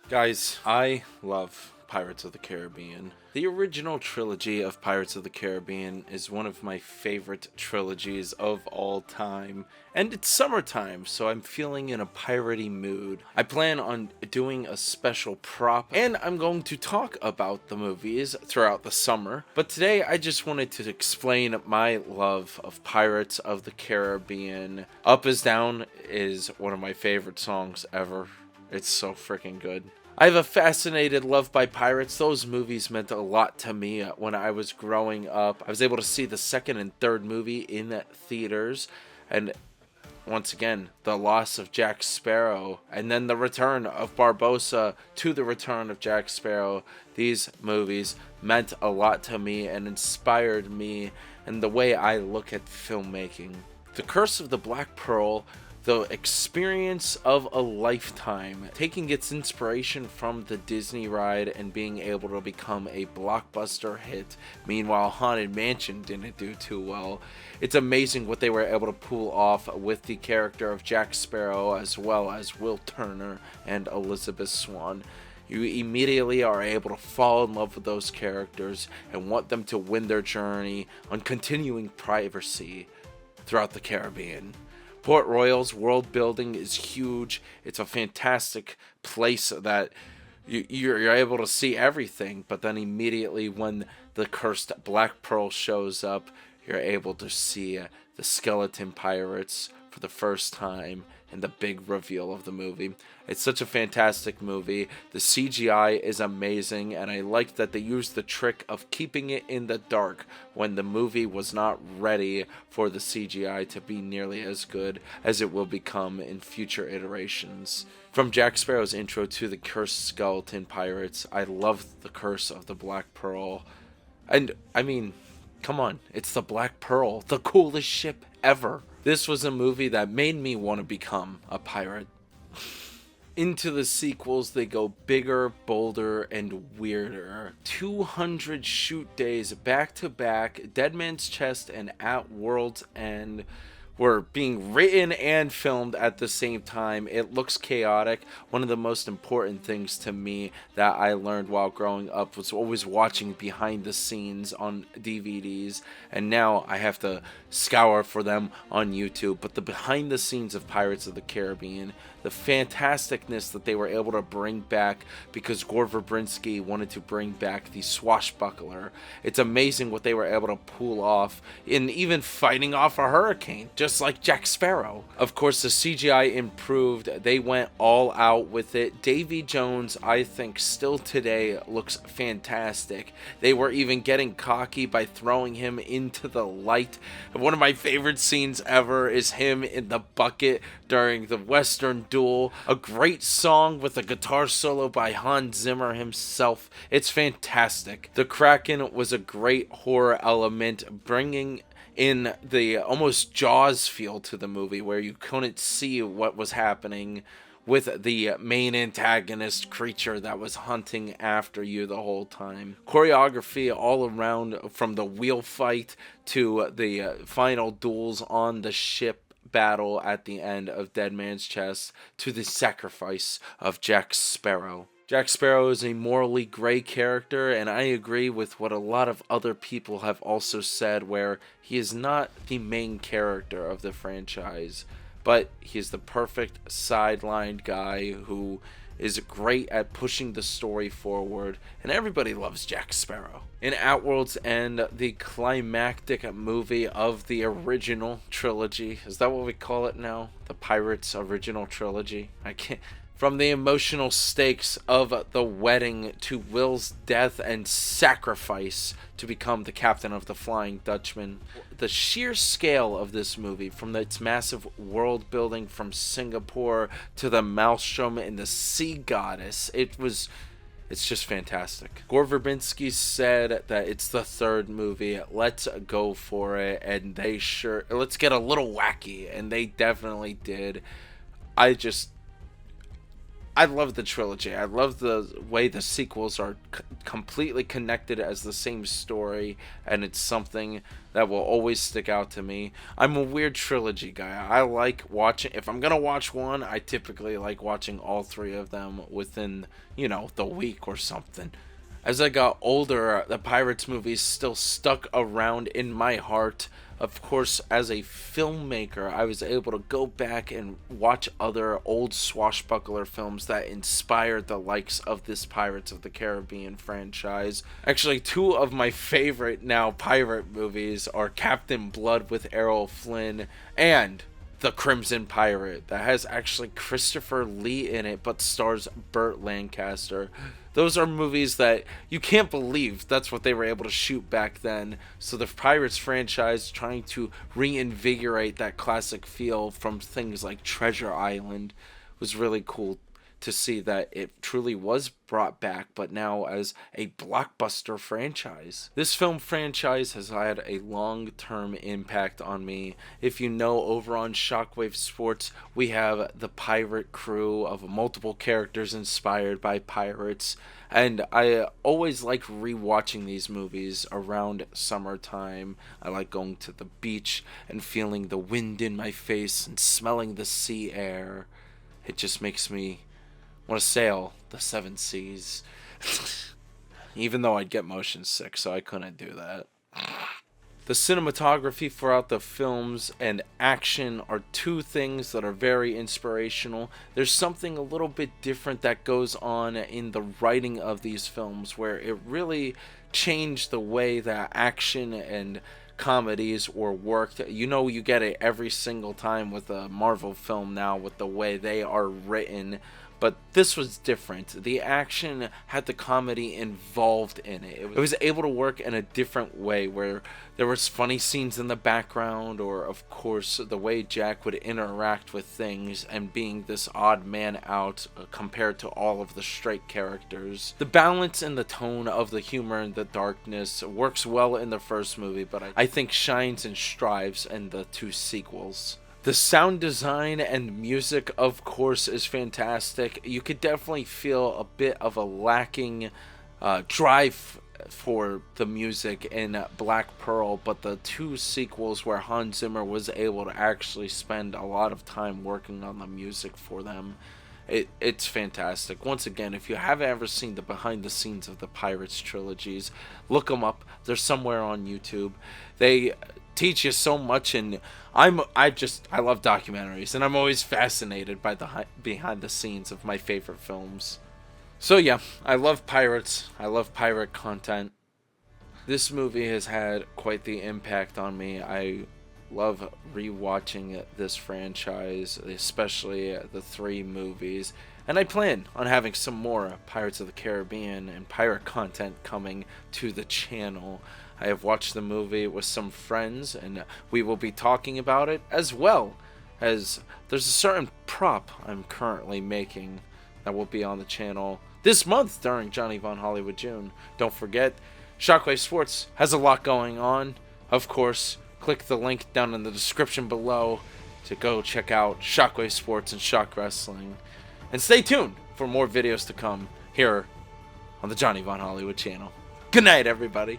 Guys, I love Pirates of the Caribbean. The original trilogy of Pirates of the Caribbean is one of my favorite trilogies of all time. And it's summertime, so I'm feeling in a piratey mood. I plan on doing a special prop, and I'm going to talk about the movies throughout the summer. But today I just wanted to explain my love of Pirates of the Caribbean. Up is Down is one of my favorite songs ever. It's so freaking good. I have a fascinated love by pirates. Those movies meant a lot to me when I was growing up. I was able to see the second and third movie in theaters. And once again, the loss of Jack Sparrow and then the return of Barbossa to the return of Jack Sparrow. These movies meant a lot to me and inspired me in the way I look at filmmaking. The Curse of the Black Pearl, the experience of a lifetime, taking its inspiration from the Disney ride and being able to become a blockbuster hit. Meanwhile, Haunted Mansion didn't do too well. It's amazing what they were able to pull off with the character of Jack Sparrow as well as Will Turner and Elizabeth Swann. You immediately are able to fall in love with those characters and want them to win their journey on continuing piracy throughout the Caribbean. Port Royal's world building is huge. It's a fantastic place that you're able to see everything, but then immediately when the cursed Black Pearl shows up, you're able to see the skeleton pirates for the first time and the big reveal of the movie. It's such a fantastic movie. The CGI is amazing, and I like that they used the trick of keeping it in the dark when the movie was not ready for the CGI to be nearly as good as it will become in future iterations. From Jack Sparrow's intro to the cursed skeleton pirates, I love the Curse of the Black Pearl. And, I mean, come on, it's the Black Pearl, the coolest ship ever. This was a movie that made me want to become a pirate. Into the sequels, they go bigger, bolder, and weirder. 200 shoot days back to back, Dead Man's Chest and At World's End were being written and filmed at the same time. It looks chaotic. One of the most important things to me that I learned while growing up was always watching behind the scenes on DVDs, and now I have to scour for them on YouTube. But the behind the scenes of Pirates of the Caribbean, the fantasticness that they were able to bring back because Gore Verbinski wanted to bring back the swashbuckler. It's amazing what they were able to pull off in even fighting off a hurricane, just like Jack Sparrow. Of course, the CGI improved. They went all out with it. Davy Jones, I think, still today looks fantastic. They were even getting cocky by throwing him into the light. One of my favorite scenes ever is him in the bucket during the Western Duel. A great song with a guitar solo by Hans Zimmer himself. It's fantastic. The Kraken was a great horror element, bringing in the almost Jaws feel to the movie where you couldn't see what was happening with the main antagonist creature that was hunting after you the whole time. Choreography all around, from the wheel fight to the final duels on the ship battle at the end of Dead Man's Chest to the sacrifice of Jack Sparrow. Jack Sparrow is a morally gray character, and I agree with what a lot of other people have also said, where he is not the main character of the franchise, but he is the perfect sidelined guy who is great at pushing the story forward, and everybody loves Jack Sparrow. In At World's End, the climactic movie of the original trilogy, is that what we call it now? The Pirates original trilogy? I can't. From the emotional stakes of the wedding to Will's death and sacrifice to become the captain of the Flying Dutchman. The sheer scale of this movie, from its massive world building from Singapore to the Maelstrom and the Sea Goddess, it's just fantastic. Gore Verbinski said that it's the third movie. Let's go for it. And let's get a little wacky. And they definitely did. I love the trilogy. I love the way the sequels are completely connected as the same story, and it's something that will always stick out to me. I'm a weird trilogy guy. I like watching, if I'm gonna watch one, I typically like watching all three of them within, the week or something. As I got older, the Pirates movies still stuck around in my heart. Of course, as a filmmaker, I was able to go back and watch other old swashbuckler films that inspired the likes of this Pirates of the Caribbean franchise. Actually, two of my favorite now pirate movies are Captain Blood with Errol Flynn and The Crimson Pirate, that has actually Christopher Lee in it but stars Burt Lancaster. Those are movies that you can't believe that's what they were able to shoot back then. So the Pirates franchise trying to reinvigorate that classic feel from things like Treasure Island was really cool to see that it truly was brought back, but now as a blockbuster franchise. This film franchise has had a long-term impact on me. If you know, over on Shockwave Sports, we have the pirate crew of multiple characters inspired by pirates, and I always like rewatching these movies around summertime. I like going to the beach and feeling the wind in my face and smelling the sea air. It just makes me want to sail the seven seas. Even though I'd get motion sick, so I couldn't do that. The cinematography throughout the films and action are two things that are very inspirational. There's something a little bit different that goes on in the writing of these films, where it really changed the way that action and comedies were worked. You get it every single time with a Marvel film now with the way they are written. But this was different. The action had the comedy involved in it. It was able to work in a different way, where there was funny scenes in the background, or of course the way Jack would interact with things and being this odd man out compared to all of the straight characters. The balance and the tone of the humor and the darkness works well in the first movie, but I think shines and strives in the two sequels. The sound design and music, of course, is fantastic. You could definitely feel a bit of a lacking drive for the music in Black Pearl, but the two sequels where Hans Zimmer was able to actually spend a lot of time working on the music for them, it's fantastic. Once again, if you haven't ever seen the behind the scenes of the Pirates trilogies, look them up. They're somewhere on YouTube. They teach you so much, and I love documentaries, and I'm always fascinated by the behind the scenes of my favorite films. So yeah, I love pirates. I love pirate content. This movie has had quite the impact on me. I love rewatching this franchise, especially the three movies, and I plan on having some more Pirates of the Caribbean and pirate content coming to the channel. I have watched the movie with some friends, and we will be talking about it, as well as there's a certain prop I'm currently making that will be on the channel this month during Johnny Vaughn Hollywood June. Don't forget, Shockwave Sports has a lot going on. Of course, click the link down in the description below to go check out Shockwave Sports and Shock Wrestling. And stay tuned for more videos to come here on the Johnny Vaughn Hollywood channel. Good night, everybody.